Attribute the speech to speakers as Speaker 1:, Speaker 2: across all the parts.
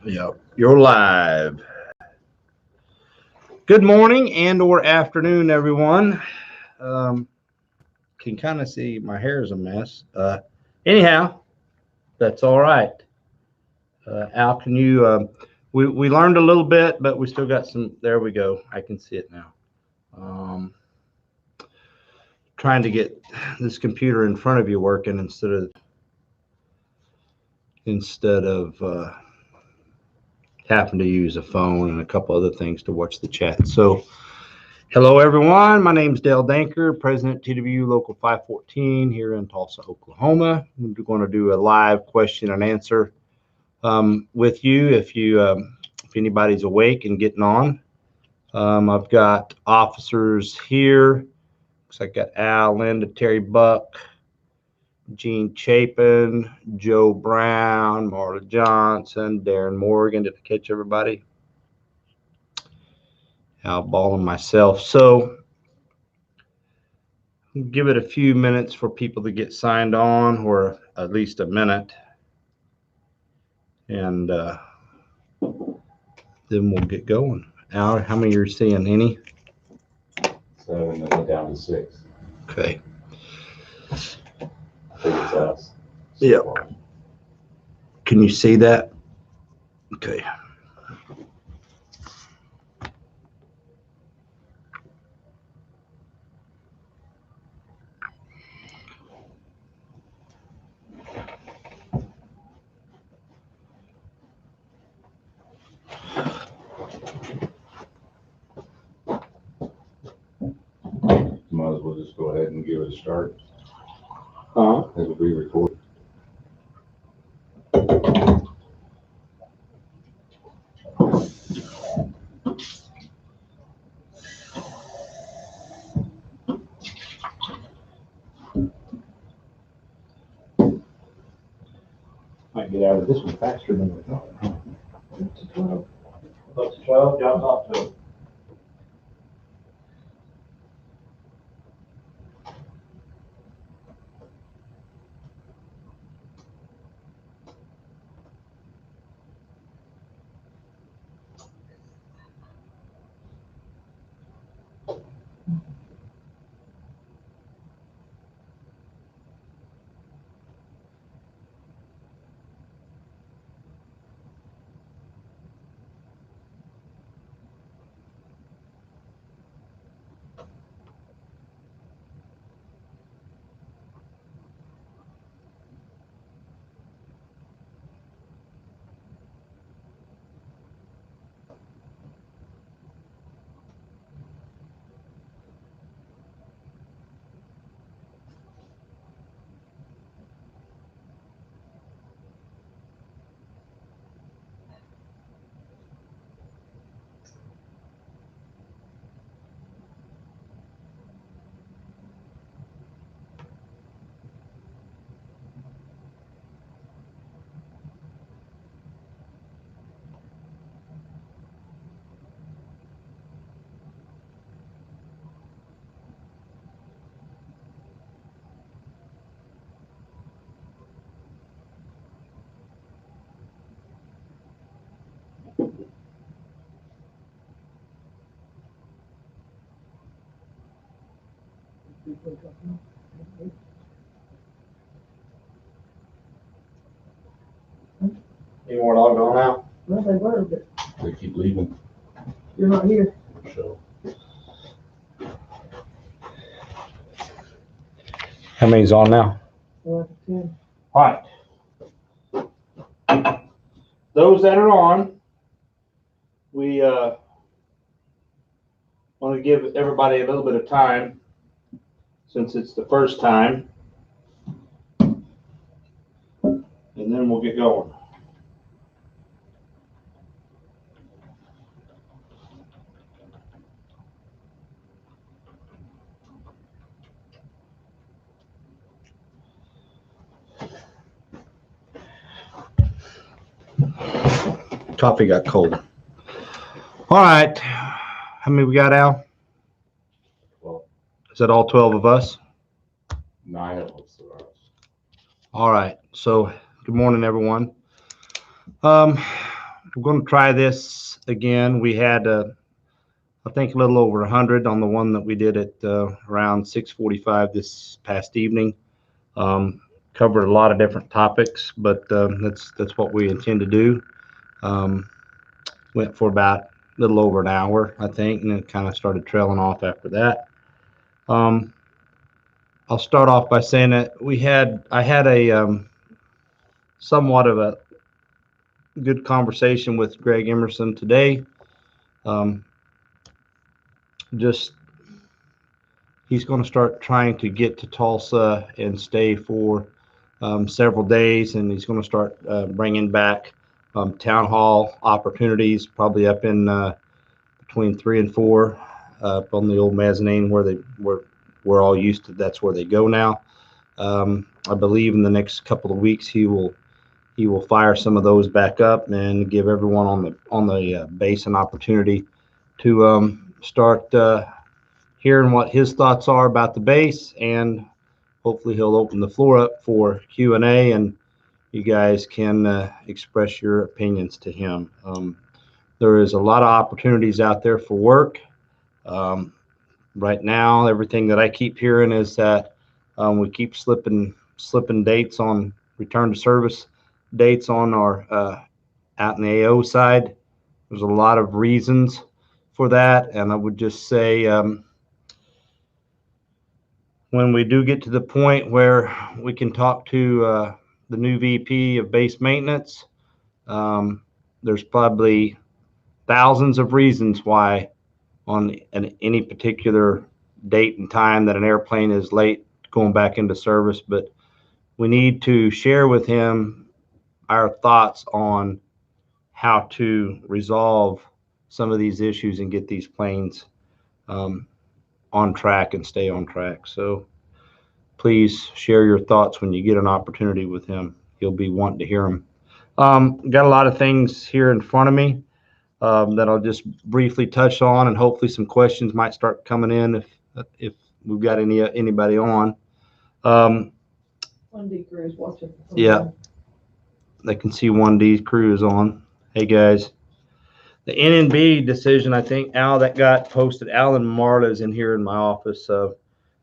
Speaker 1: Yep, you're live. Good morning and or afternoon, everyone. Um, can kind of see my hair is a mess. Anyhow, that's all right. Al, can you? We learned a little bit, but we still got some. There we go. I can see it now. Trying to get this computer in front of you working instead of having to use a phone and a couple other things to watch the chat. So, hello everyone. My name is Dale Danker, President TWU Local 514 here in Tulsa, Oklahoma. We're going to do a live question and answer with you. If anybody's awake and getting on, I've got officers here. Looks like I got Al, Linda, Terry Buck, Gene Chapin, Joe Brown, Marla Johnson, Darren Morgan. Did I catch everybody? Al Ball and myself. So give it a few minutes for people to get signed on, or at least a minute. And then we'll get going. Al, how many are you seeing? Any?
Speaker 2: 7, and down to 6.
Speaker 1: Okay.
Speaker 2: I think it's us.
Speaker 1: Yeah. Can you see that? Okay.
Speaker 2: Might as well just go ahead and give it a start. It'll be recorded.
Speaker 1: Might get out of this one faster than we thought.
Speaker 3: It's 12.
Speaker 1: Up to 12, y'all talk to. Any more logged on now?
Speaker 3: Well, they were, but
Speaker 2: They keep leaving.
Speaker 3: you're not here.
Speaker 2: So
Speaker 1: How many's on now?
Speaker 3: 10.
Speaker 1: All right. Those that are on, we want to give everybody a little bit of time since it's the first time, and then we'll get going. Coffee got cold. All right. How many we got, Al?
Speaker 2: Well,
Speaker 1: Is that all 12 of us?
Speaker 2: 9 of us are us.
Speaker 1: All right. So good morning, everyone. we're going to try this again. We had, I think, a little over 100 on the one that we did at around 6:45 this past evening. Covered a lot of different topics, but that's what we intend to do. Went for about a little over an hour, I think, and it kind of started trailing off after that. I'll start off by saying that I had a somewhat of a good conversation with Greg Emerson today. Just he's going to start trying to get to Tulsa and stay for several days, and he's going to start bringing back town hall opportunities, probably up in between 3 and 4 up on the old mezzanine where we're all used to. That's where they go now. I believe in the next couple of weeks he will fire some of those back up and give everyone on the base an opportunity to start hearing what his thoughts are about the base, and hopefully he'll open the floor up for Q&A, and you guys can express your opinions to him. There is a lot of opportunities out there for work. Right now, everything that I keep hearing is that we keep slipping dates on return to service dates on our out in the AO side. There's a lot of reasons for that, and I would just say when we do get to the point where we can talk to the new VP of base maintenance, there's probably thousands of reasons why on any particular date and time that an airplane is late going back into service, but we need to share with him our thoughts on how to resolve some of these issues and get these planes on track and stay on track. So please share your thoughts when you get an opportunity with him. He'll be wanting to hear them. Got a lot of things here in front of me that I'll just briefly touch on, and hopefully some questions might start coming in if we've got anybody on.
Speaker 3: 1D crew is watching.
Speaker 1: Yeah, they can see 1D crew is on. Hey guys, the NNB decision, I think, Al, that got posted. Alan Marla's in here in my office.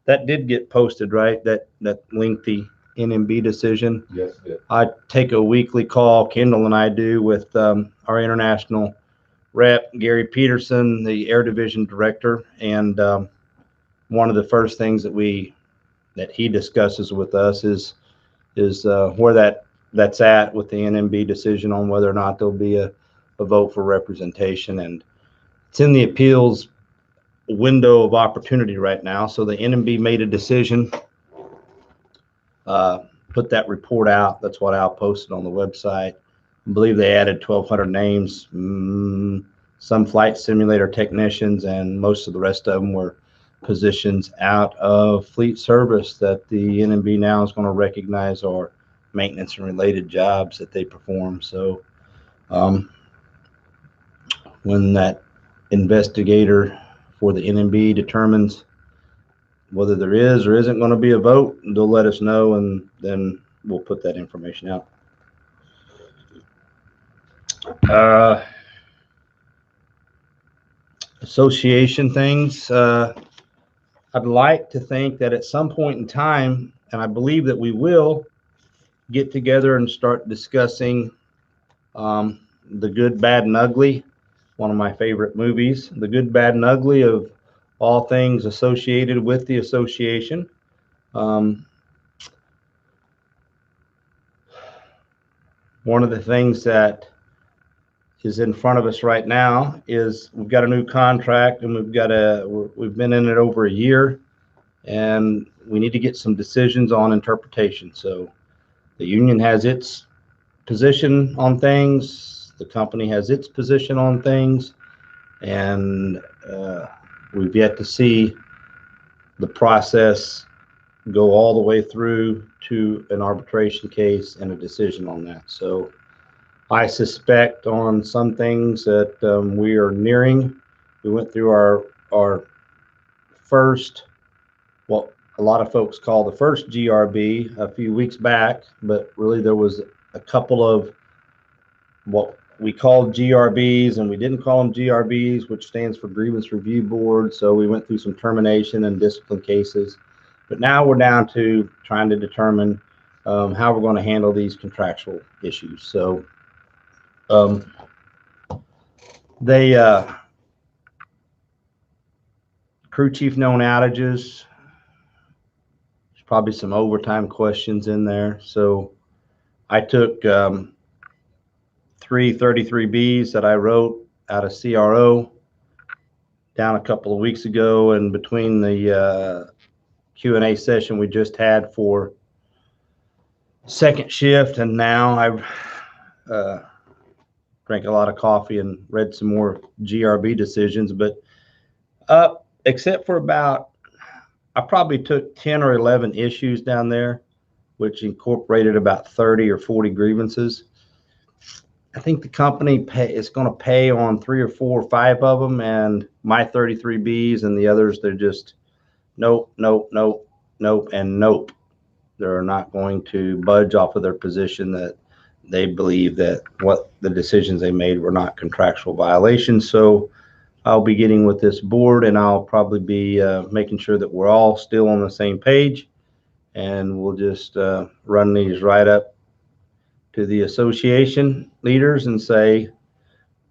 Speaker 1: That did get posted, right? That lengthy NNB decision.
Speaker 2: Yes, it did.
Speaker 1: I take a weekly call, Kendall and I do, with our international rep, Gary Peterson, the Air Division Director, and one of the first things that he discusses with us is where that's at with the NNB decision on whether or not there'll be a vote for representation, and it's in the appeals window of opportunity right now. So the NNB made a decision, put that report out. That's what Al posted on the website. I believe they added 1,200 names, some flight simulator technicians, and most of the rest of them were positions out of fleet service that the NNB now is going to recognize are maintenance and related jobs that they perform. So when that investigator for the NNB determines whether there is or isn't going to be a vote, they'll let us know, and then we'll put that information out. Association things. I'd like to think that at some point in time, and I believe that we will, get together and start discussing The Good, Bad, and Ugly, one of my favorite movies, The Good, Bad, and Ugly of all things associated with the association. One of the things that is in front of us right now is we've got a new contract, and we've been in it over a year, and we need to get some decisions on interpretation. So the union has its position on things, the company has its position on things, and we've yet to see the process go all the way through to an arbitration case and a decision on that. So I suspect on some things that we are nearing. We went through our first, what a lot of folks call the first GRB a few weeks back, but really there was a couple of what we called GRBs and we didn't call them GRBs, which stands for Grievance Review Board. So we went through some termination and discipline cases. But now we're down to trying to determine how we're going to handle these contractual issues. So they crew chief known outages. There's probably some overtime questions in there. So I took 3 33Bs that I wrote out of CRO down a couple of weeks ago, and between the Q&A session we just had for second shift, and now I've drank a lot of coffee and read some more GRB decisions, but except for about, I probably took 10 or 11 issues down there, which incorporated about 30 or 40 grievances. I think the company is going to pay on 3 or 4 or 5 of them, and my 33Bs and the others, they're just nope, nope, nope, nope, and nope. They're not going to budge off of their position that they believe that what the decisions they made were not contractual violations. So I'll be getting with this board, and I'll probably be making sure that we're all still on the same page, and we'll just run these right up to the association leaders and say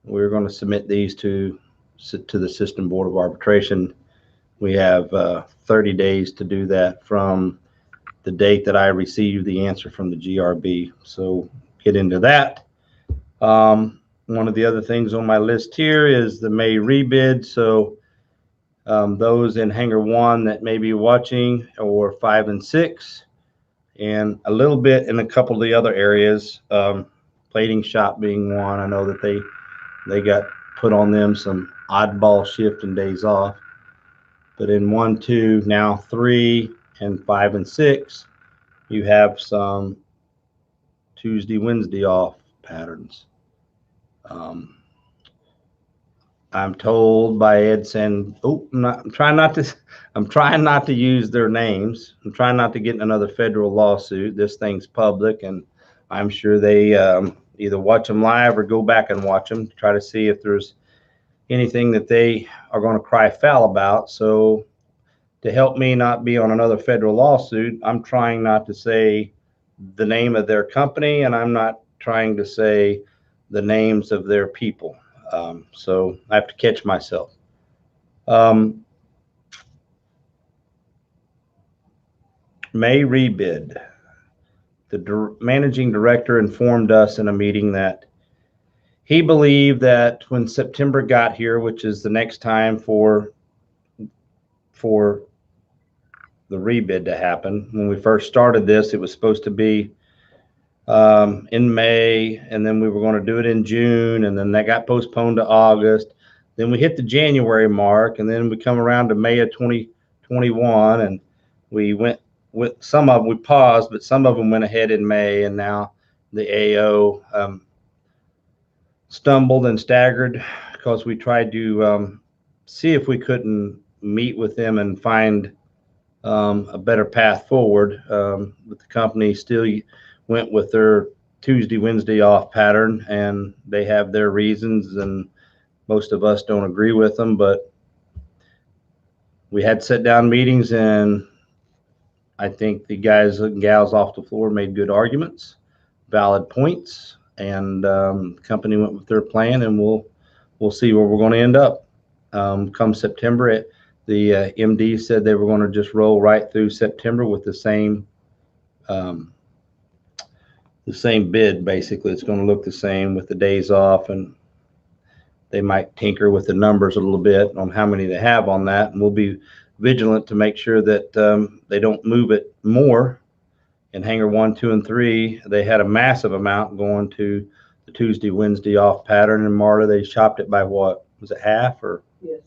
Speaker 1: we're going to submit these to the System Board of Arbitration. We have 30 days to do that from the date that I received the answer from the GRB. So get into that. One of the other things on my list here is the May rebid. So those in Hangar 1 that may be watching, or 5 and 6, and a little bit in a couple of the other areas, plating shop being one. I know that they got put on them some oddball shift and days off, but in 1, 2, now 3, and 5 and 6, you have some Tuesday, Wednesday off patterns. I'm told by Ed saying, I'm trying not to use their names. I'm trying not to get in another federal lawsuit. This thing's public, and I'm sure they either watch them live or go back and watch them to try to see if there's anything that they are going to cry foul about. So to help me not be on another federal lawsuit, I'm trying not to say the name of their company, and I'm not trying to say the names of their people. So I have to catch myself. May rebid. The managing director informed us in a meeting that he believed that when September got here, which is the next time for the rebid to happen, when we first started this, it was supposed to be in May, and then we were going to do it in June, and then that got postponed to August. Then we hit the January mark, and then we come around to May of 2021, and we went with some of them, we paused, but some of them went ahead in May, and now the AO stumbled and staggered because we tried to see if we couldn't meet with them and find a better path forward. But the company still went with their Tuesday, Wednesday off pattern, and they have their reasons, and most of us don't agree with them, but we had sit down meetings, and I think the guys and gals off the floor made good arguments, valid points, and the company went with their plan, and we'll see where we're going to end up. Come September, the MD said they were going to just roll right through September with the same bid. Basically, it's going to look the same with the days off, and they might tinker with the numbers a little bit on how many they have on that, and we'll be vigilant to make sure that they don't move it more. In Hangar 1, 2, and 3, they had a massive amount going to the Tuesday, Wednesday off pattern. In MARTA, they chopped it by what? Was it half? Or
Speaker 3: Yes.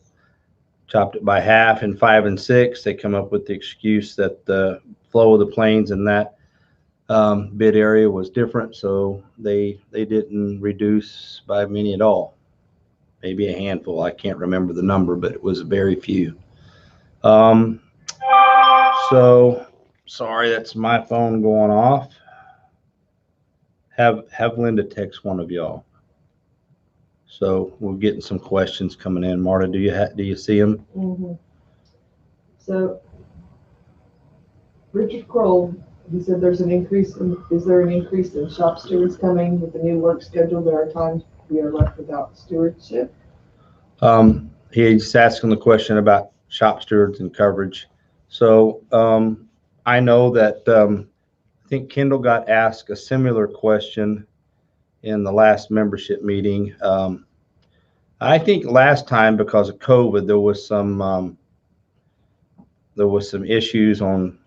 Speaker 1: Chopped it by half. In 5 and 6, they come up with the excuse that the flow of the planes in that bid area was different, so they didn't reduce by many at all. Maybe a handful. I can't remember the number, but it was very few. So sorry, that's my phone going off. Have Linda text one of y'all. So we're getting some questions coming in. Marta, do you see them?
Speaker 3: Mm-hmm. So Richard Kroll, he said there's an increase is there an increase in shop stewards coming with the new work schedule? There are times we are left without stewardship.
Speaker 1: He's asking the question about shop stewards and coverage. So I know that I think Kendall got asked a similar question in the last membership meeting. I think last time, because of COVID, there was some issues on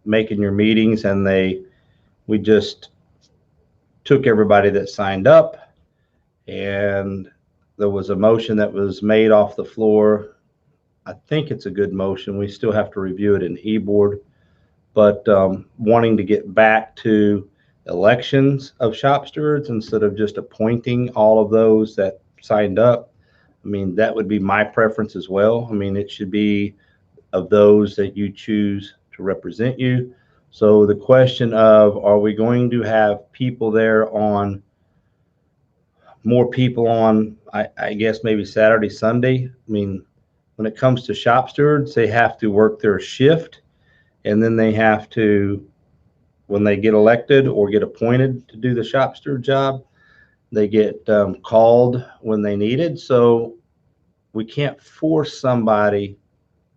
Speaker 1: making your meetings, and we just took everybody that signed up, and there was a motion that was made off the floor. I think it's a good motion. We still have to review it in e-board, but wanting to get back to elections of shop stewards instead of just appointing all of those that signed up. I mean, that would be my preference as well. I mean, it should be of those that you choose to represent you. So the question of, are we going to have people there on, more people on, I guess maybe Saturday, Sunday? I mean, when it comes to shop stewards, they have to work their shift, and then they have to, when they get elected or get appointed to do the shop steward job, they get called when they needed. So we can't force somebody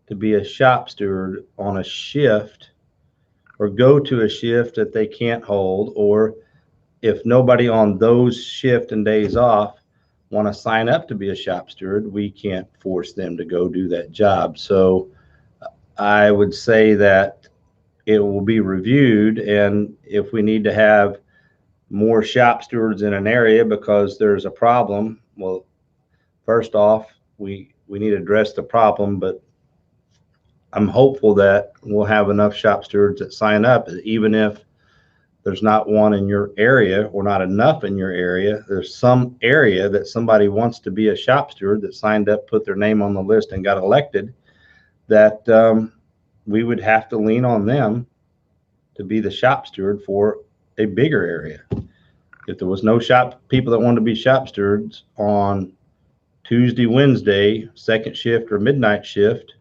Speaker 1: to be a shop steward on a shift or go to a shift that they can't hold, or if nobody on those shift and days off want to sign up to be a shop steward, we can't force them to go do that job. So I would say that it will be reviewed, and if we need to have more shop stewards in an area because there's a problem, well, first off, we need to address the problem, but I'm hopeful that we'll have enough shop stewards that sign up, even if there's not one in your area or not enough in your area. There's some area that somebody wants to be a shop steward that signed up, put their name on the list, and got elected, that we would have to lean on them to be the shop steward for a bigger area. If there was no people that wanted to be shop stewards on Tuesday, Wednesday, second shift or midnight shift,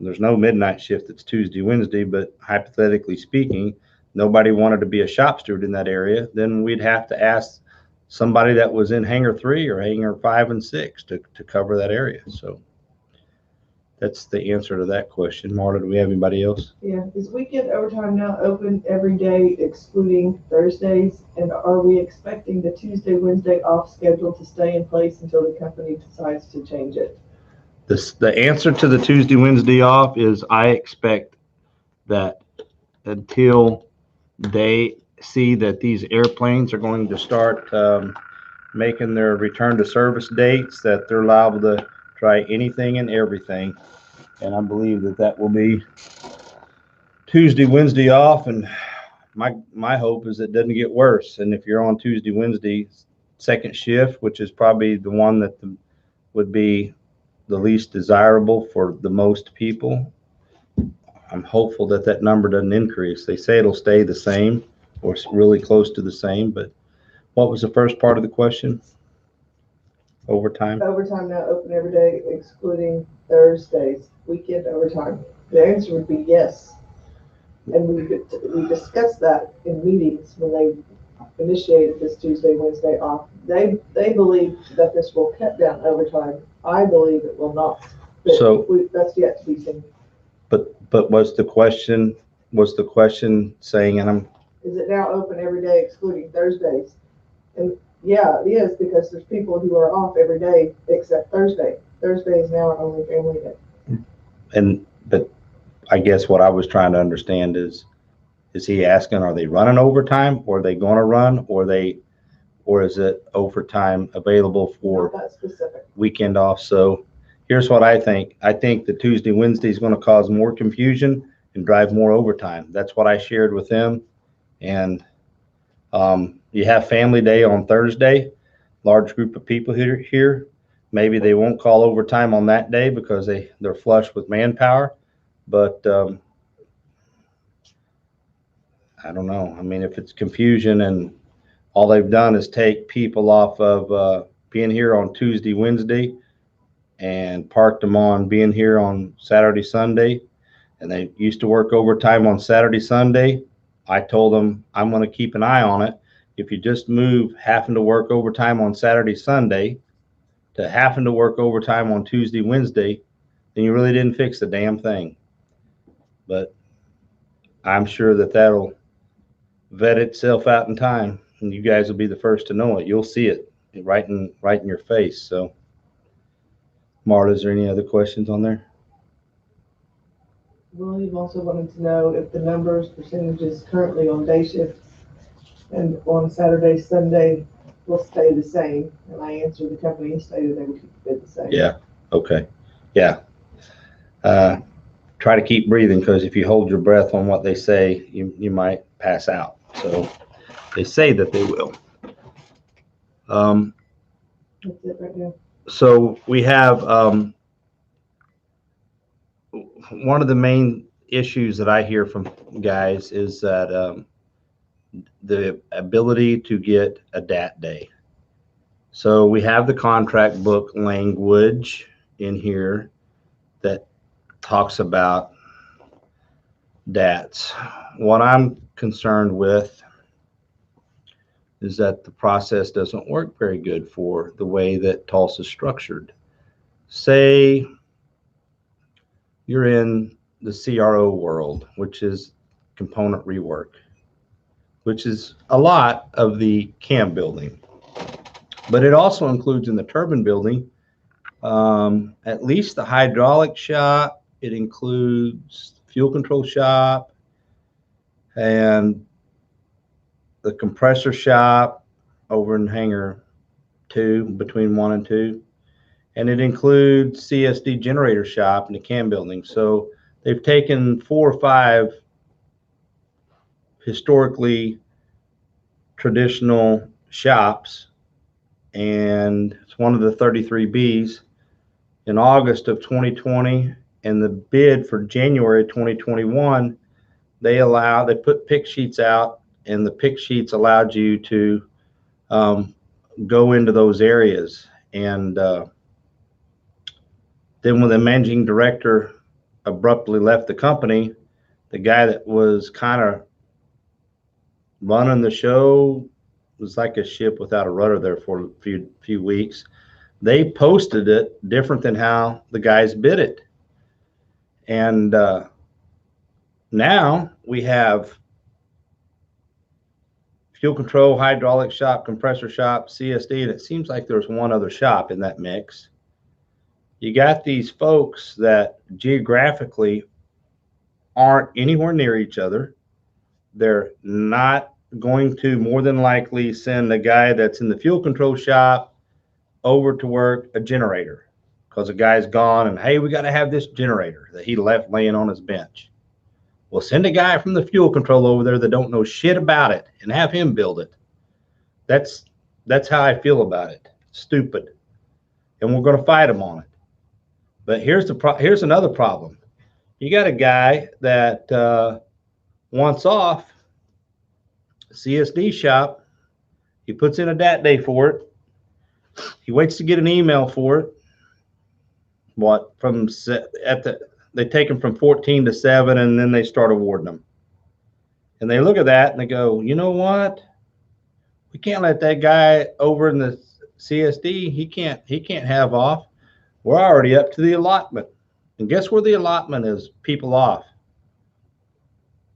Speaker 1: there's no midnight shift that's Tuesday, Wednesday, but hypothetically speaking, nobody wanted to be a shop steward in that area, then we'd have to ask somebody that was in hangar 3 or hangar 5 and 6 to cover that area. So that's the answer to that question. Marta, do we have anybody else?
Speaker 3: Yeah, is weekend overtime now open every day excluding Thursdays? And are we expecting the Tuesday, Wednesday off schedule to stay in place until the company decides to change it?
Speaker 1: The answer to the Tuesday, Wednesday off is I expect that until they see that these airplanes are going to start making their return to service dates, that they're liable to try anything and everything. And I believe that will be Tuesday, Wednesday off. And my hope is it doesn't get worse. And if you're on Tuesday, Wednesday, second shift, which is probably the one that would be the least desirable for the most people, I'm hopeful that number doesn't increase. They say it'll stay the same or really close to the same, but what was the first part of the question? Overtime?
Speaker 3: Overtime now open every day excluding Thursdays, weekend overtime. The answer would be yes. And we discussed that in meetings when they initiated this Tuesday, Wednesday off. They believe that this will cut down overtime. I believe it will not. But
Speaker 1: So
Speaker 3: that's yet to be seen.
Speaker 1: But was the question saying, and
Speaker 3: Is it now open every day excluding Thursdays? And yeah, it is, because there's people who are off every day except Thursday. Thursday is now our only family day.
Speaker 1: but I guess what I was trying to understand is he asking, are they running overtime, or are they going to run, or is it overtime available for
Speaker 3: Not that specific.
Speaker 1: weekend off? So here's what I think. I think the Tuesday, Wednesday is going to cause more confusion and drive more overtime. That's what I shared with them. And you have family day on Thursday, large group of people here. Maybe they won't call overtime on that day because they're flush with manpower. But I don't know. I mean, if it's confusion and all they've done is take people off of being here on Tuesday, Wednesday, and parked them on being here on Saturday, Sunday. And they used to work overtime on Saturday, Sunday. I told them I'm going to keep an eye on it. If you just move having to work overtime on Saturday, Sunday to having to work overtime on Tuesday, Wednesday, then you really didn't fix the damn thing. But I'm sure that that'll vet itself out in time, and you guys will be the first to know it. You'll see it right in your face. So, Marta, is there any other questions on there?
Speaker 3: William also wanted to know if the percentages currently on day shift and on Saturday, Sunday will stay the same. And I answered the company and stated they would keep it the same.
Speaker 1: Yeah. Okay. Yeah. Try to keep breathing, because if you hold your breath on what they say, you might pass out. So they say that they will.
Speaker 3: That's it right now.
Speaker 1: So we have one of the main issues that I hear from guys is that the ability to get a DAT day. So we have the contract book language in here that talks about DATs. What I'm concerned with is that the process doesn't work very good for the way that Tulsa is structured. Say you're in the CRO world, which is component rework, which is a lot of the cam building, but it also includes in the turbine building at least the hydraulic shop. It includes fuel control shop and the compressor shop over in hangar 2, between 1 and 2. And it includes CSD generator shop in the cam building. So they've taken 4 or 5 historically traditional shops, and it's one of the 33Bs in August of 2020. And the bid for January 2021, they put pick sheets out, and the pick sheets allowed you to go into those areas. And then when the managing director abruptly left the company, the guy that was kind of running the show was like a ship without a rudder there for a few weeks. They posted it different than how the guys bid it. And now we have fuel control, hydraulic shop, compressor shop, CSD, and it seems like there's one other shop in that mix. You got these folks that geographically aren't anywhere near each other. They're not going to more than likely send a guy that's in the fuel control shop over to work a generator, because the guy's gone and, hey, we got to have this generator that he left laying on his bench. Well, send a guy from the fuel control over there that don't know shit about it and have him build it. That's how I feel about it. Stupid. And we're going to fight him on it. But here's another problem. You got a guy that wants off CSD shop. He puts in a DAT day for it. He waits to get an email for it. They take them from 14 to 7, and then they start awarding them. And they look at that and they go, you know what? We can't let that guy over in the CSD. He can't have off. We're already up to the allotment. And guess where the allotment is people off?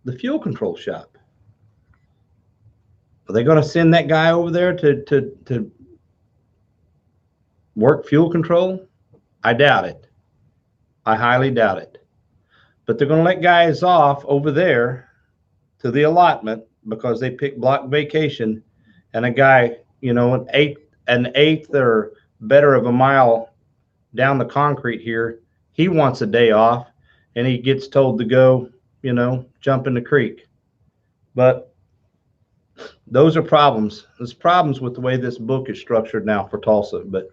Speaker 1: The fuel control shop. Are they going to send that guy over there to work fuel control? I doubt it. I highly doubt it. But they're going to let guys off over there to the allotment because they pick block vacation, and a guy, an eighth or better of a mile down the concrete here, he wants a day off, and he gets told to go, jump in the creek. But those are problems. There's problems with the way this book is structured now for Tulsa. But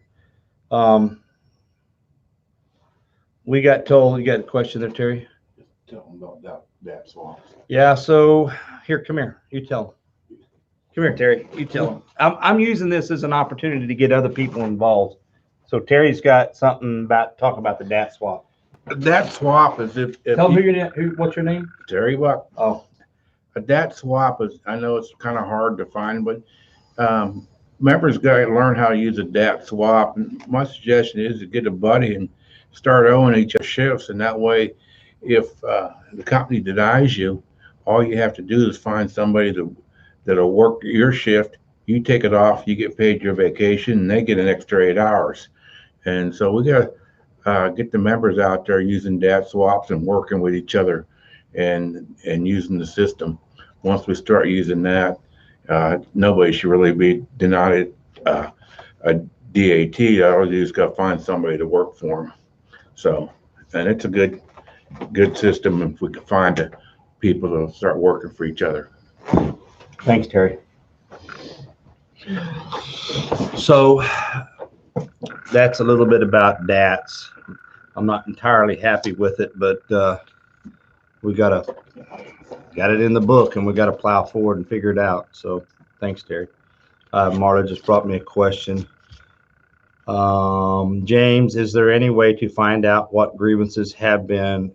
Speaker 1: we got told, you got a question there, Terry?
Speaker 2: Tell them about that swamp.
Speaker 1: Yeah, so here, come here. You tell them. Come here, Terry. You tell him. I'm using this as an opportunity to get other people involved. So Terry's got something talk about the DAT swap.
Speaker 4: That swap is if
Speaker 1: Tell him
Speaker 4: you,
Speaker 1: what's your name?
Speaker 4: Terry what?
Speaker 1: Oh,
Speaker 4: A DAT swap is, I know it's kind of hard to find, but members got to learn how to use a DAT swap. And my suggestion is to get a buddy and start owning each other's shifts. And that way, if the company denies you, all you have to do is find somebody that'll work your shift. You take it off, you get paid your vacation, and they get an extra 8 hours. And so we got to get the members out there using DAT swaps and working with each other and using the system. Once we start using that, nobody should really be denied a DAT. All you do is got to find somebody to work for them. So, and it's a good system if we can find people to start working for each other.
Speaker 1: thanks, Terry. So that's a little bit about DATs. I'm not entirely happy with it, but we got it in the book and we got to plow forward and figure it out. So thanks, Terry. Marta just brought me a question. James, is there any way to find out what grievances have been,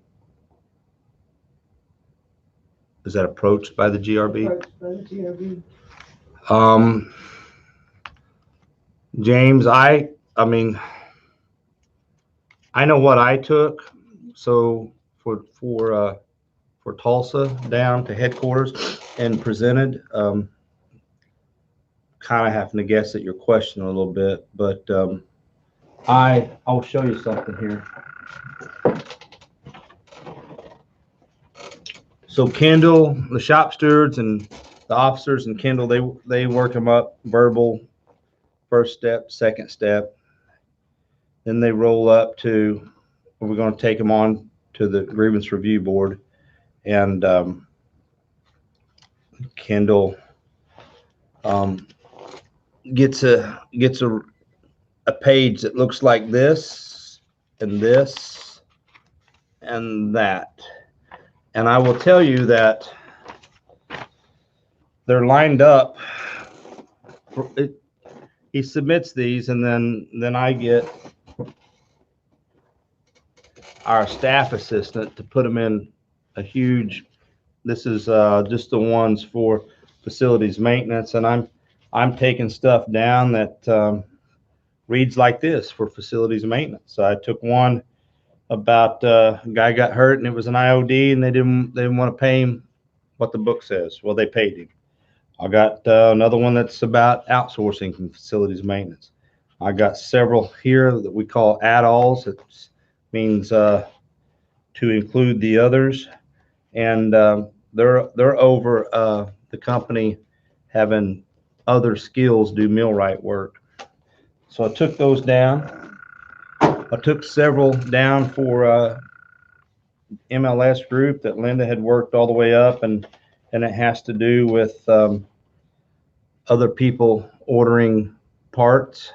Speaker 1: is that approached by the GRB?
Speaker 3: Approached by the GRB.
Speaker 1: James, I mean, I know what I took. So for Tulsa down to headquarters and presented, kind of having to guess at your question a little bit, but I'll show you something here. So Kendall, the shop stewards and the officers and Kendall, they work them up verbal, first step, second step. Then they roll up to, we're going to take them on to the grievance review board, and Kendall gets a page that looks like this and this and that. And I will tell you that they're lined up. He submits these, and then I get our staff assistant to put them in a huge, this is just the ones for facilities maintenance, and I'm taking stuff down that reads like this for facilities maintenance. So I took one about a guy got hurt and it was an IOD and they didn't want to pay him what the book says. Well, they paid him. I got another one that's about outsourcing from facilities maintenance. I got several here that we call add-alls. It means to include the others, and they're over the company having other skills do millwright work. So I took those down. I took several down for MLS group that Linda had worked all the way up, and it has to do with other people ordering parts.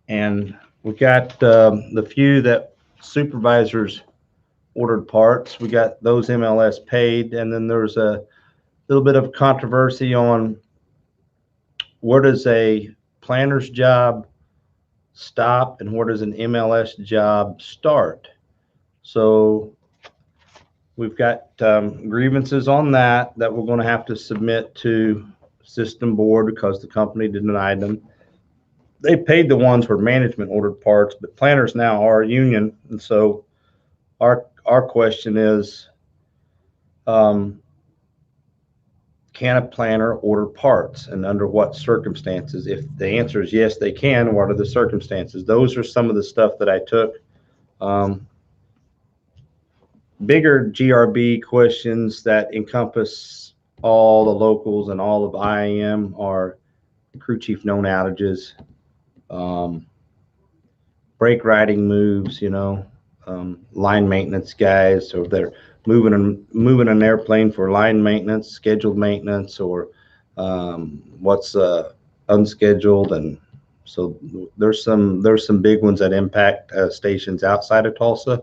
Speaker 1: And we got the few that supervisors ordered parts. We got those MLS paid, and then there's a little bit of controversy on where does a planner's job stop and where does an MLS job start. So we've got grievances on that we're going to have to submit to system board because the company denied them. They paid the ones where management ordered parts, but planners now are union, and so our question is, can a planner order parts, and under what circumstances? If the answer is yes, they can, what are the circumstances? Those are some of the stuff that I took. Bigger GRB questions that encompass all the locals and all of IAM are crew chief known outages, brake riding moves, line maintenance guys, or they're moving an airplane for line maintenance, scheduled maintenance, or what's unscheduled. And so there's some big ones that impact stations outside of Tulsa.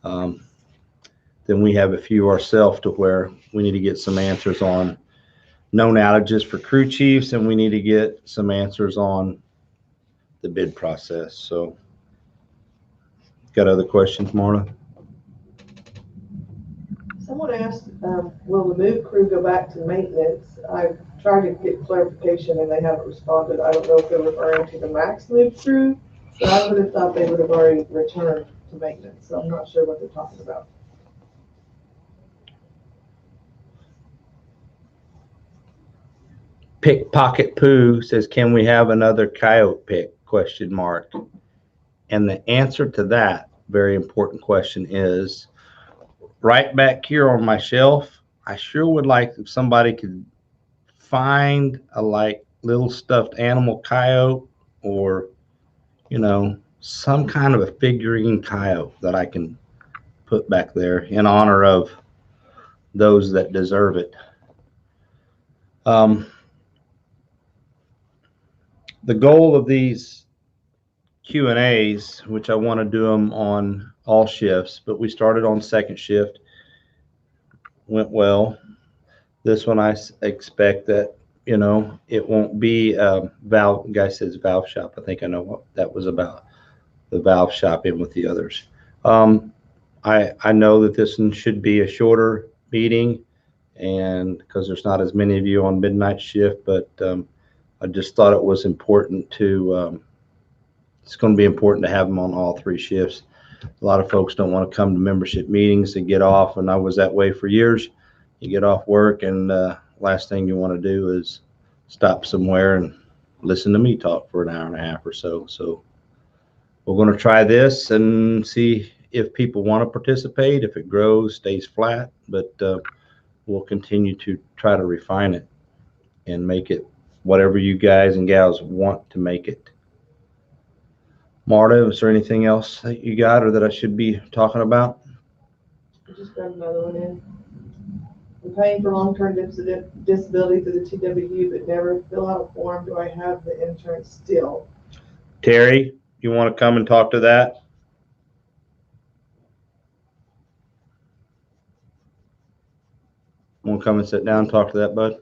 Speaker 1: Then we have a few ourselves to where we need to get some answers on known outages for crew chiefs, and we need to get some answers on the bid process. So, got other questions, Marla?
Speaker 3: Someone asked, will the move crew go back to maintenance? I've tried to get clarification and they haven't responded. I don't know if they're referring to the max move crew, but I would have thought they would have already returned to maintenance, so I'm not sure what they're talking about.
Speaker 1: Pickpocket Pooh says, can we have another coyote pick? ? And the answer to that very important question is right back here on my shelf. I sure would like if somebody could find a like little stuffed animal coyote, or, you know, some kind of a figurine coyote that I can put back there in honor of those that deserve it. The goal of these Q&As, which I want to do them on all shifts, but we started on second shift, went well. This one I expect that, you know, it won't be valve. Guy says valve shop. I think I know what that was about, the valve shop in with the others. I know that this one should be a shorter meeting, and because there's not as many of you on midnight shift, but I just thought it was important to, it's going to be important to have them on all three shifts. A lot of folks don't want to come to membership meetings and get off, and I was that way for years. You get off work, and last thing you want to do is stop somewhere and listen to me talk for an hour and a half or so. So we're going to try this and see if people want to participate, if it grows, stays flat, but we'll continue to try to refine it and make it whatever you guys and gals want to make it. Marta, is there anything else that you got or that I should be talking about?
Speaker 3: I just grabbed another one in. I'm paying for long-term disability through the TWU, but never fill out a form. Do I have the insurance still?
Speaker 1: Terry, you want to come and talk to that? Want to come and sit down and talk to that, bud?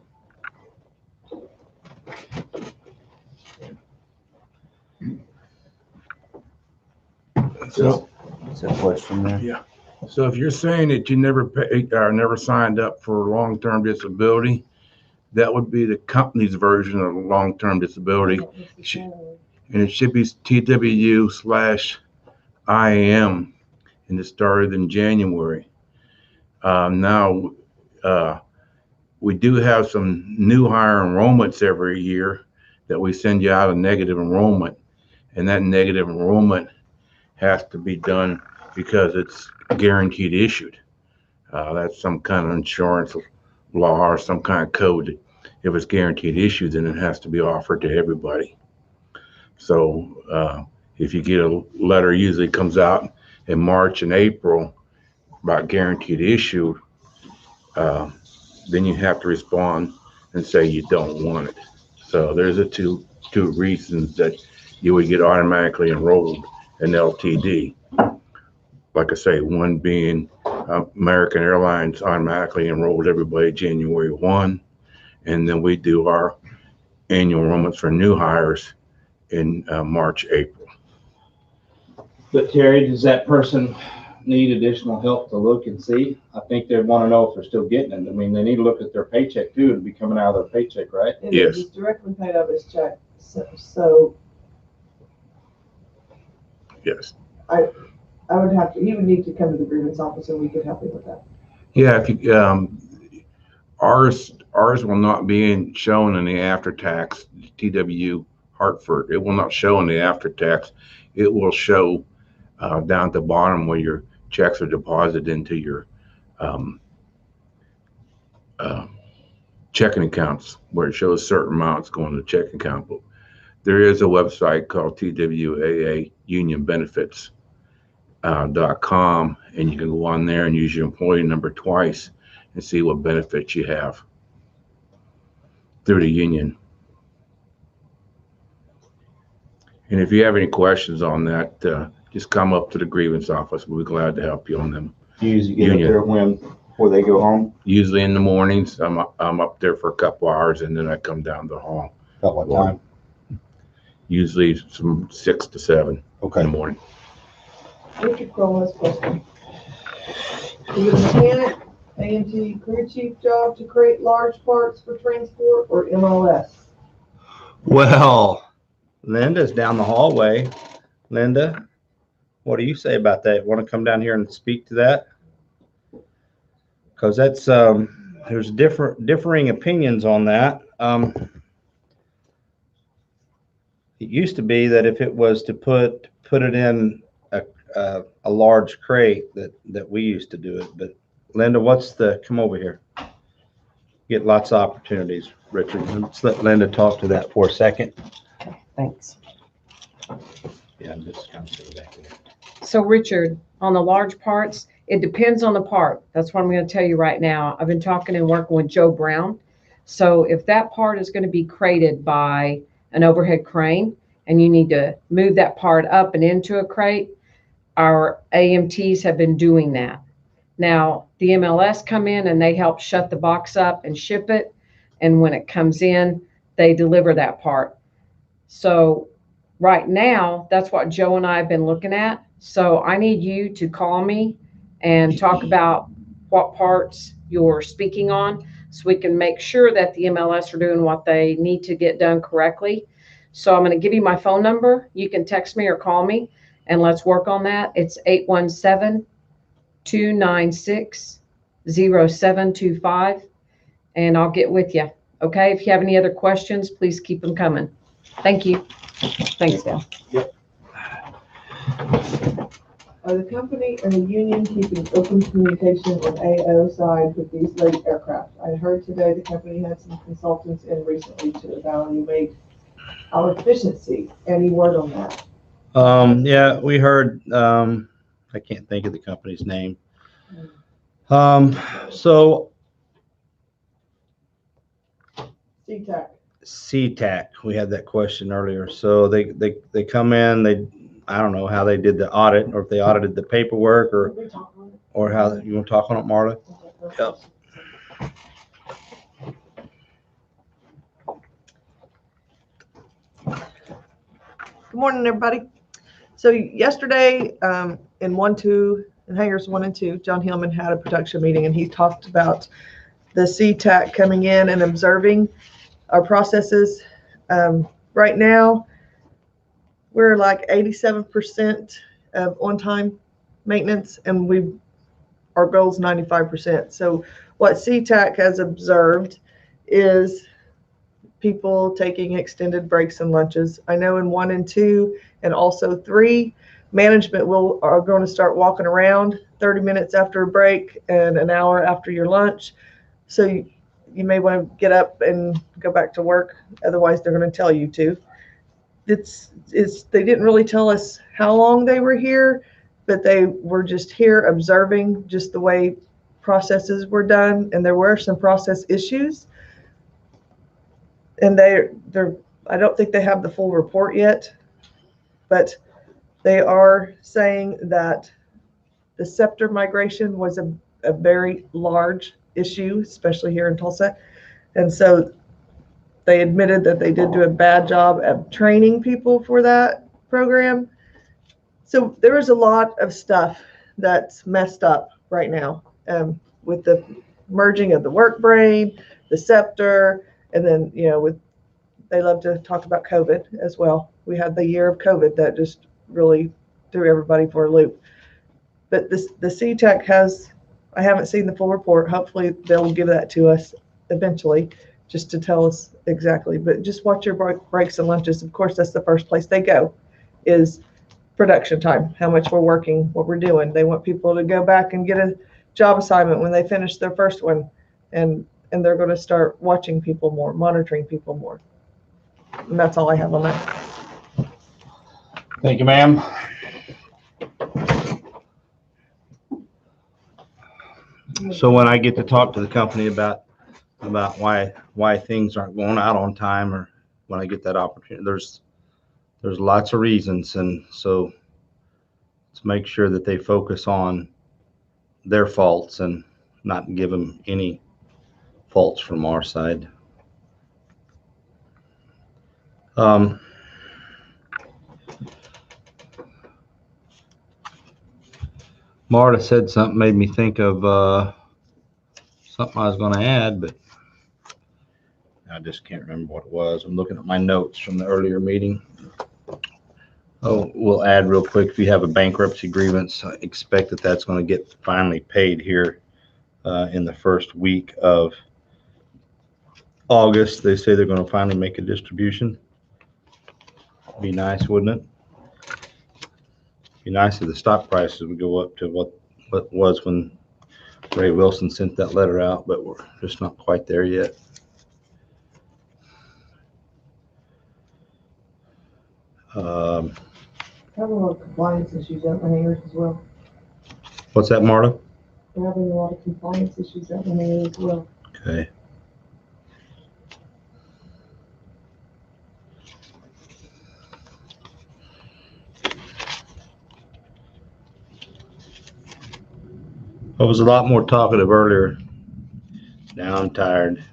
Speaker 4: So,
Speaker 1: That's a question there.
Speaker 4: yeah. So if you're saying that you never paid or never signed up for long-term disability, that would be the company's version of long-term disability. And it should be TWU/IM, and it started in January. Now, we do have some new hire enrollments every year that we send you out a negative enrollment, and that negative enrollment has to be done because it's guaranteed issued. That's some kind of insurance law or some kind of code. If it's guaranteed issued, then it has to be offered to everybody. So if you get a letter, usually comes out in March and April about guaranteed issue, then you have to respond and say you don't want it. So there's the two reasons that you would get automatically enrolled in LTD. Like I say, one being American Airlines automatically enrolled everybody January 1, and then we do our annual enrollments for new hires in March, April.
Speaker 1: But Terry, does that person need additional help to look and see? I think they want to know if they're still getting it. I mean, they need to look at their paycheck too. It'd be coming out of their paycheck, right?
Speaker 4: Yes.
Speaker 3: It's directly paid out of his check. So
Speaker 4: Yes.
Speaker 3: I would have to, he would need to come to the grievance office and we could help him with that.
Speaker 4: Yeah, if you, ours will not be shown in the after tax TWU Hartford. It will not show in the after tax. It will show down at the bottom where your checks are deposited into your checking accounts, where it shows certain amounts going to the checking account. But there is a website called TWAA Union Benefits. .com, and you can go on there and use your employee number twice and see what benefits you have through the union. And if you have any questions on that, just come up to the grievance office. We'll be glad to help you on them.
Speaker 1: You usually get up there when
Speaker 2: before they go home?
Speaker 4: Usually in the mornings, I'm up there for a couple hours and then I come down the hall.
Speaker 2: About what time?
Speaker 4: Usually from 6 to 7 in
Speaker 2: Okay.
Speaker 4: the morning.
Speaker 3: Richard Crowell's question. Is it mechanic, AMT crew chief job to create large parts for transport or MLS?
Speaker 1: Well, Linda's down the hallway. Linda, what do you say about that? Want to come down here and speak to that? Because that's there's differing opinions on that. It used to be that if it was to put it in a large crate that we used to do it. But Linda, come over here. Get lots of opportunities, Richard. Let's let Linda talk to that for a second.
Speaker 5: Thanks.
Speaker 1: Yeah, I'm just kind of sitting back there.
Speaker 5: So Richard, on the large parts, it depends on the part. That's what I'm going to tell you right now. I've been talking and working with Joe Brown. So if that part is going to be crated by an overhead crane and you need to move that part up and into a crate, our AMTs have been doing that. Now, the MLS come in and they help shut the box up and ship it. And when it comes in, they deliver that part. So right now, that's what Joe and I have been looking at. So I need you to call me and talk about what parts you're speaking on so we can make sure that the MLS are doing what they need to get done correctly. So I'm going to give you my phone number. You can text me or call me and let's work on that. It's 817-296-0725 and I'll get with you. Okay. If you have any other questions, please keep them coming. Thank you. Thanks, Dale.
Speaker 3: Are the company and the union keeping open communication on AO side with these late aircraft? I heard today the company had some consultants in recently to evaluate our efficiency. Any word on that?
Speaker 1: Yeah, we heard, I can't think of the company's name. So CTAC, we had that question earlier. So they come in, I don't know how they did the audit or if they audited the paperwork or how, you want to talk on it, Marla? Yep.
Speaker 3: Good morning, everybody. So yesterday, in hangars 1 and 2, John Hillman had a production meeting and he talked about the CTAC coming in and observing our processes. Right now, we're like 87% of on-time maintenance and our goal is 95%. So what CTAC has observed is people taking extended breaks and lunches. I know in 1 and 2 and also 3, management are going to start walking around 30 minutes after a break and an hour after your lunch. So you may want to get up and go back to work. Otherwise, they're going to tell you to. They didn't really tell us how long they were here, but they were just here observing just the way processes were done. And there were some process issues. And I don't think they have the full report yet, but they are saying that the scepter migration was a very large issue, especially here in Tulsa. And so they admitted that they did do a bad job of training people for that program. So there is a lot of stuff that's messed up right now with the merging of the work brain, the scepter, and then, they love to talk about COVID as well. We had the year of COVID that just really threw everybody for a loop. But the CTAC I haven't seen the full report. Hopefully they'll give that to us eventually just to tell us exactly. But just watch your breaks and lunches. Of course, that's the first place they go is production time, how much we're working, what we're doing. They want people to go back and get a job assignment when they finish their first one. And they're going to start watching people more, monitoring people more. And that's all I have on that.
Speaker 1: Thank you, ma'am. So when I get to talk to the company about why things aren't going out on time, or when I get that opportunity, there's lots of reasons, and so let's make sure that they focus on their faults and not give him any faults from our side. Marta said something made me think of something I was going to add, but I just can't remember what it was. I'm looking at my notes from the earlier meeting. Oh, we'll add real quick, if you have a bankruptcy grievance, I expect that that's going to get finally paid here in the first week of August. They say they're going to finally make a distribution. Be nice, wouldn't it? Be nice if the stock prices would go up to what was when Ray Wilson sent that letter out, but we're just not quite there yet.
Speaker 3: Having a lot of compliance issues out in areas as well.
Speaker 1: What's that, Marta?
Speaker 3: We're having a lot of compliance issues out in areas as well.
Speaker 1: Okay. I was a lot more talkative earlier. Now I'm tired.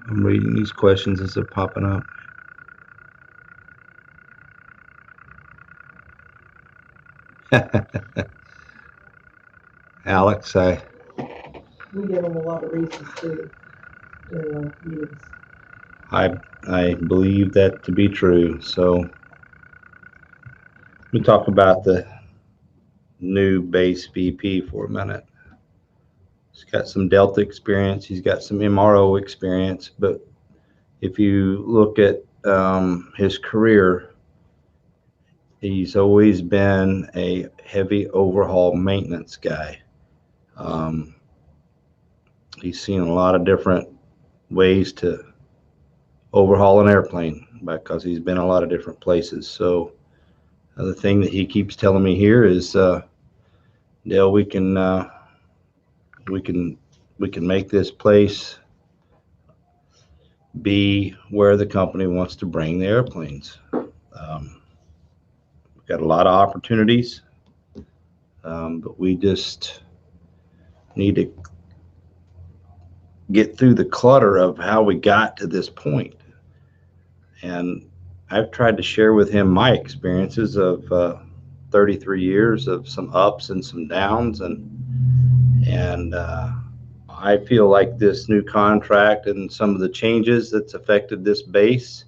Speaker 1: I'm reading these questions as they're popping up. Alex,
Speaker 3: We give them a lot of reasons too during our meetings.
Speaker 1: I believe that to be true. So let me talk about the new base VP for a minute. He's got some Delta experience. He's got some MRO experience. But if you look at his career, he's always been a heavy overhaul maintenance guy. He's seen a lot of different ways to overhaul an airplane because he's been a lot of different places. So the thing that he keeps telling me here is, Dale, we can make this place be where the company wants to bring the airplanes. We've got a lot of opportunities, but we just need to get through the clutter of how we got to this point. And I've tried to share with him my experiences of 33 years of some ups and some downs, and I feel like this new contract and some of the changes that's affected this base,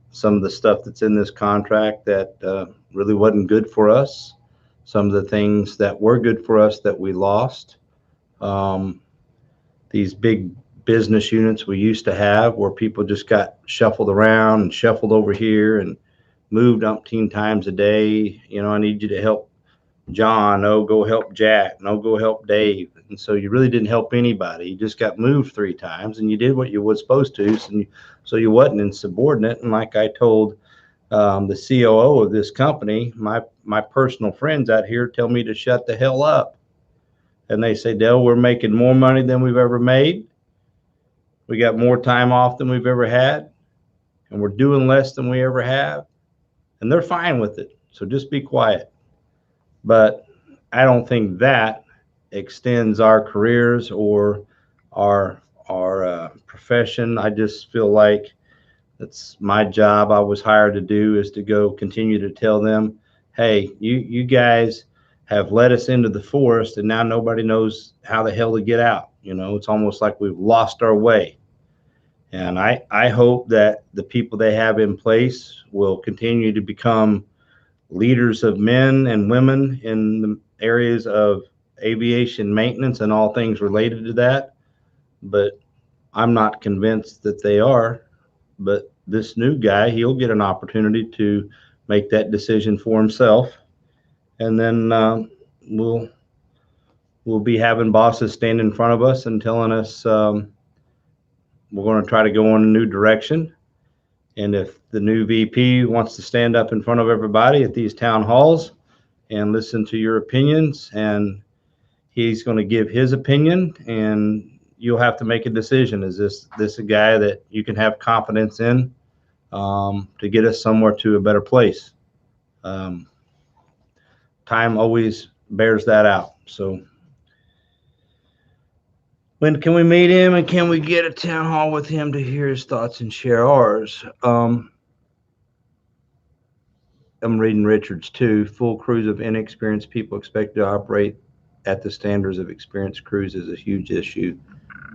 Speaker 1: some of the stuff that's in this contract that really wasn't good for us, some of the things that were good for us that we lost. These big business units we used to have where people just got shuffled around and shuffled over here and moved umpteen times a day. You know, I need you to help John. Oh, go help Jack. No, go help Dave. And so you really didn't help anybody. You just got moved 3 times and you did what you were supposed to. So you wasn't insubordinate. And like I told the COO of this company, my personal friends out here tell me to shut the hell up. And they say, Dale, we're making more money than we've ever made. We got more time off than we've ever had. And we're doing less than we ever have. And they're fine with it. So just be quiet. But I don't think that extends our careers or our profession. I just feel like that's my job. I was hired to do is to go continue to tell them, hey, you guys have led us into the forest and now nobody knows how the hell to get out. You know, it's almost like we've lost our way. And I hope that the people they have in place will continue to become leaders of men and women in the areas of aviation maintenance and all things related to that. But I'm not convinced that they are. But this new guy, he'll get an opportunity to make that decision for himself. And then we'll be having bosses stand in front of us and telling us we're going to try to go in a new direction. And if the new VP wants to stand up in front of everybody at these town halls and listen to your opinions, and he's going to give his opinion, and you'll have to make a decision. Is this a guy that you can have confidence in to get us somewhere to a better place? Time always bears that out. So when can we meet him, and can we get a town hall with him to hear his thoughts and share ours? I'm reading Richard's too. Full crews of inexperienced people expected to operate at the standards of experienced crews is a huge issue.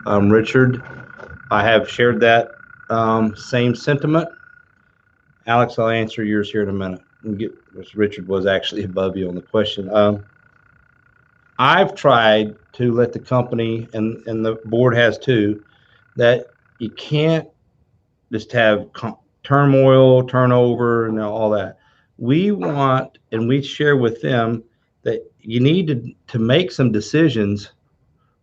Speaker 1: Richard, I have shared that same sentiment. Alex, I'll answer yours here in a minute. Richard was actually above you on the question. I've tried to let the company, and the board has too, that you can't just have turmoil, turnover, and all that. We want, and we share with them that you need to make some decisions.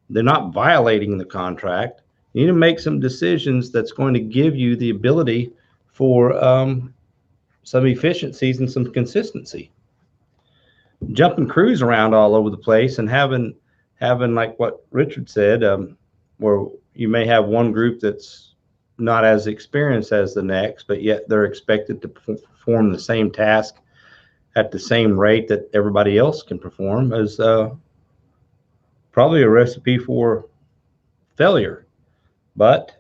Speaker 1: They're not violating the contract. You need to make some decisions that's going to give you the ability for some efficiencies and some consistency. Jumping crews around all over the place and having like what Richard said, where you may have one group that's not as experienced as the next, but yet they're expected to perform the same task at the same rate that everybody else can perform, is probably a recipe for failure. But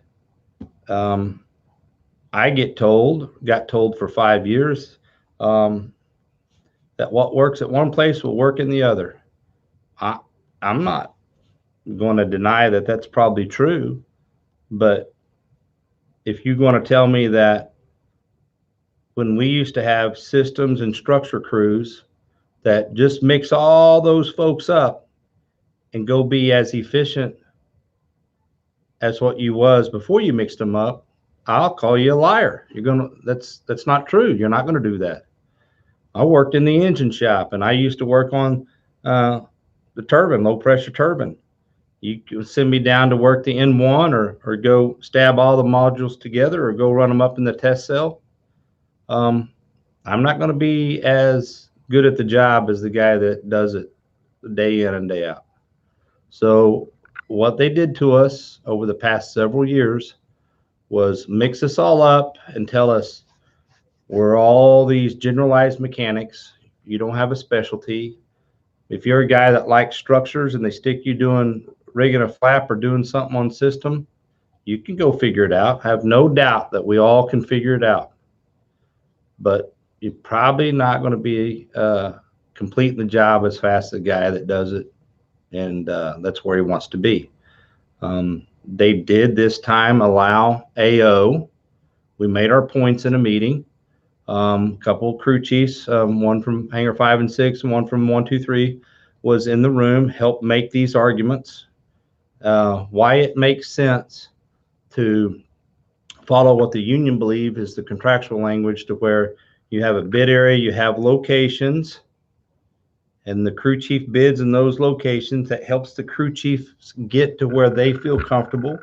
Speaker 1: I got told for 5 years that what works at one place will work in the other. I'm not going to deny that that's probably true, but if you're going to tell me that when we used to have systems and structure crews that just mix all those folks up and go be as efficient as what you was before you mixed them up, I'll call you a liar. That's not true. You're not going to do that. I worked in the engine shop, and I used to work on the turbine, low pressure turbine. You can send me down to work the N1 or go stab all the modules together or go run them up in the test cell. I'm not going to be as good at the job as the guy that does it day in and day out. So what they did to us over the past several years was mix us all up and tell us we're all these generalized mechanics. You don't have a specialty. If you're a guy that likes structures and they stick you doing rigging a flap or doing something on system, you can go figure it out. Have no doubt that we all can figure it out. But you're probably not going to be completing the job as fast as the guy that does it, and that's where he wants to be. They did this time allow AO. We made our points in a meeting. A couple of crew chiefs, one from Hangar 5 and 6 and one from 1, 2, 3, was in the room, helped make these arguments. Why it makes sense to follow what the union believe is the contractual language, to where you have a bid area, you have locations, and the crew chief bids in those locations. That helps the crew chiefs get to where they feel comfortable.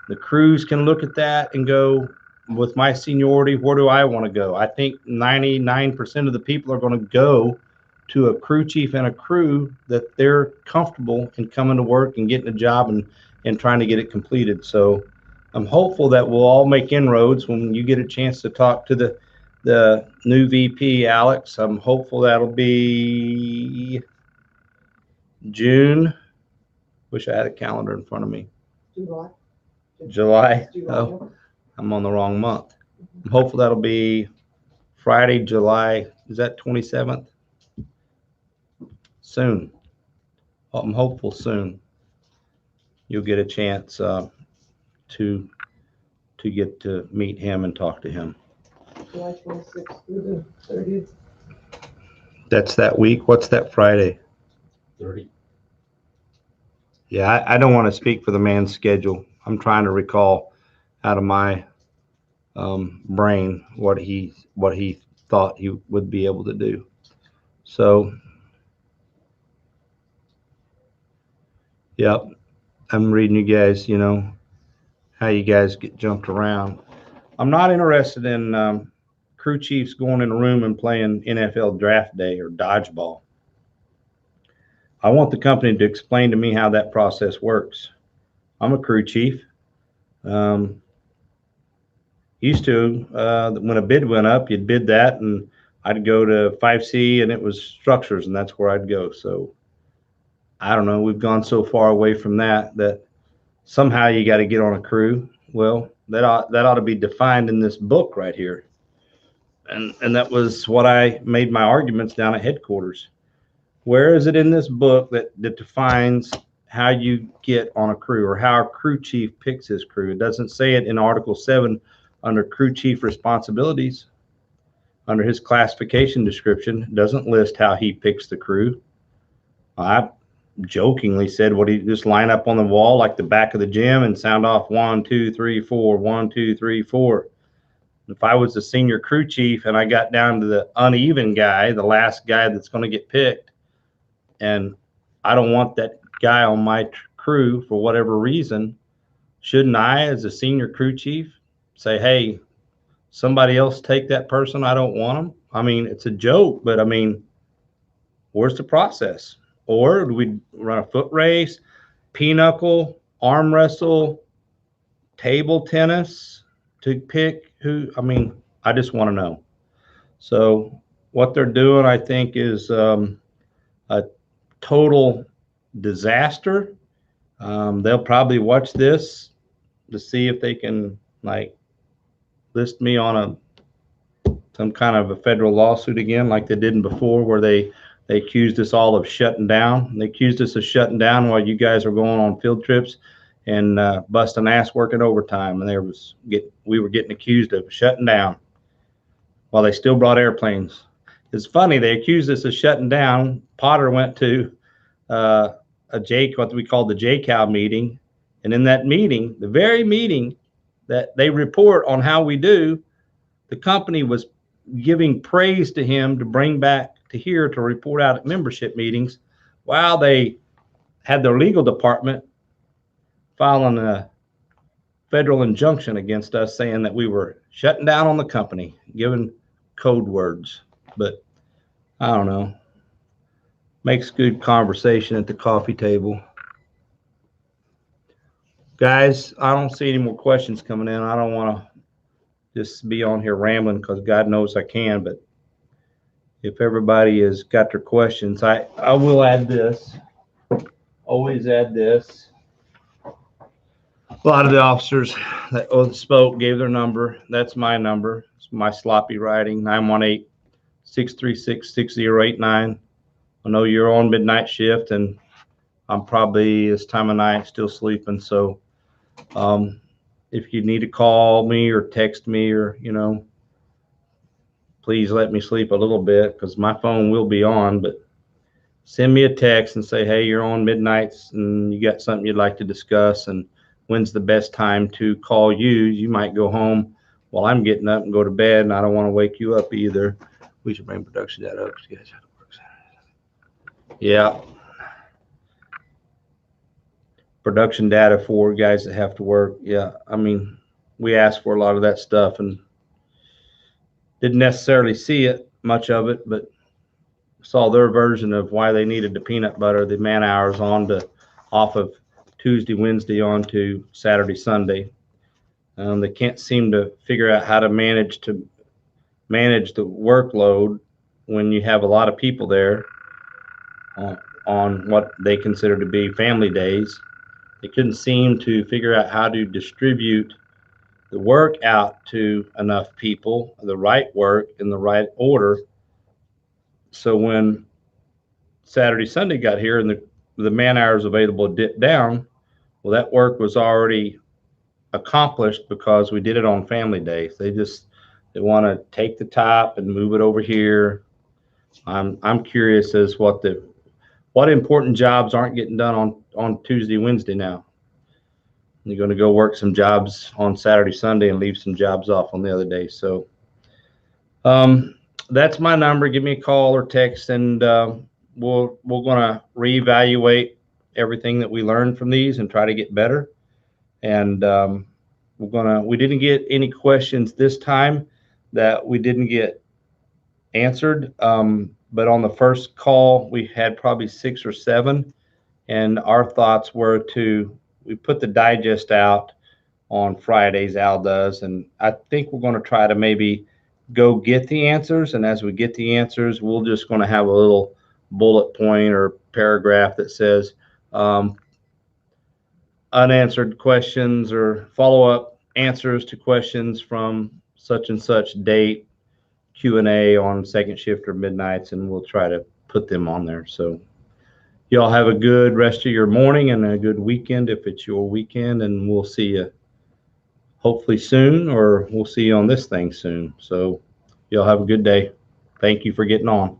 Speaker 1: The crews can look at that and go, with my seniority, where do I want to go? I think 99% of the people are going to go to a crew chief and a crew that they're comfortable in coming to work and getting a job and trying to get it completed. So I'm hopeful that we'll all make inroads when you get a chance to talk to the new VP, Alex. I'm hopeful that'll be June. Wish I had a calendar in front of me. July. Oh, I'm on the wrong month. I'm hopeful that'll be Friday, July. Is that 27th? Soon. I'm hopeful soon you'll get a chance to get to meet him and talk to him.
Speaker 3: July 26th through the 30th.
Speaker 1: That's that week. What's that Friday?
Speaker 2: 30.
Speaker 1: Yeah, I don't want to speak for the man's schedule. I'm trying to recall out of my brain what he thought he would be able to do. So, yep, I'm reading you guys, how you guys get jumped around. I'm not interested in crew chiefs going in a room and playing NFL draft day or dodgeball. I want the company to explain to me how that process works. I'm a crew chief. Used to, when a bid went up, you'd bid that, and I'd go to 5C, and it was structures, and that's where I'd go. So I don't know. We've gone so far away from that somehow you got to get on a crew. Well, that ought to be defined in this book right here. And that was what I made my arguments down at headquarters. Where is it in this book that defines how you get on a crew, or how a crew chief picks his crew? It doesn't say it in Article 7 under crew chief responsibilities. Under his classification description, it doesn't list how he picks the crew. I jokingly said, what, he just line up on the wall like the back of the gym and sound off 1, 2, 3, 4, 1, 2, 3, 4. If I was the senior crew chief and I got down to the uneven guy, the last guy that's going to get picked, and I don't want that guy on my crew for whatever reason, shouldn't I, as a senior crew chief, say, hey, somebody else take that person? I don't want them. I mean, it's a joke, but I mean, where's the process? Or do we run a foot race, pinochle, arm wrestle, table tennis to pick who? I mean, I just want to know. So what they're doing, I think, is a total disaster. They'll probably watch this to see if they can like list me on some kind of a federal lawsuit again, like they did before, where they accused us all of shutting down. They accused us of shutting down while you guys were going on field trips and busting ass working overtime, and we were getting accused of shutting down while they still brought airplanes. It's funny, they accused us of shutting down. Potter went to what we call the JCAL meeting, and in that meeting, the very meeting that they report on how we do, the company was giving praise to him to bring back to here to report out at membership meetings, while they had their legal department filing a federal injunction against us, saying that we were shutting down on the company, giving code words. But I don't know. Makes good conversation at the coffee table. Guys, I don't see any more questions coming in. I don't want to just be on here rambling, because God knows I can, but if everybody has got their questions, I will add this. Always add this. A lot of the officers that spoke gave their number. That's my number. It's my sloppy writing, 918-636-6089. I know you're on midnight shift, and I'm probably this time of night still sleeping. So if you need to call me or text me, or, please let me sleep a little bit, because my phone will be on, but send me a text and say, hey, you're on midnights and you got something you'd like to discuss, and when's the best time to call you. You might go home while I'm getting up and go to bed, and I don't want to wake you up either. We should bring production data up, because you guys have to work Saturday. Yeah. Production data for guys that have to work. Yeah. I mean, we asked for a lot of that stuff and didn't necessarily see it, much of it, but saw their version of why they needed the peanut butter, the man hours off of Tuesday, Wednesday on to Saturday, Sunday. They can't seem to figure out how to manage the workload when you have a lot of people there on what they consider to be family days. They couldn't seem to figure out how to distribute the work out to enough people, the right work in the right order. So when Saturday, Sunday got here and the man hours available dipped down, well, that work was already accomplished because we did it on family days. They want to take the top and move it over here. I'm curious as what important jobs aren't getting done on Tuesday, Wednesday now. You're going to go work some jobs on Saturday, Sunday, and leave some jobs off on the other day. So that's my number. Give me a call or text, and we're going to reevaluate everything that we learned from these and try to get better. And we didn't get any questions this time that we didn't get answered. But on the first call, we had probably 6 or 7, and our thoughts were to we put the digest out on Fridays, Al does, and I think we're going to try to maybe go get the answers. And as we get the answers, we're just going to have a little bullet point or paragraph that says unanswered questions or follow-up answers to questions from such and such date, Q&A on second shift or midnights, and we'll try to put them on there. So y'all have a good rest of your morning and a good weekend if it's your weekend, and we'll see you hopefully soon, or we'll see you on this thing soon. So y'all have a good day. Thank you for getting on.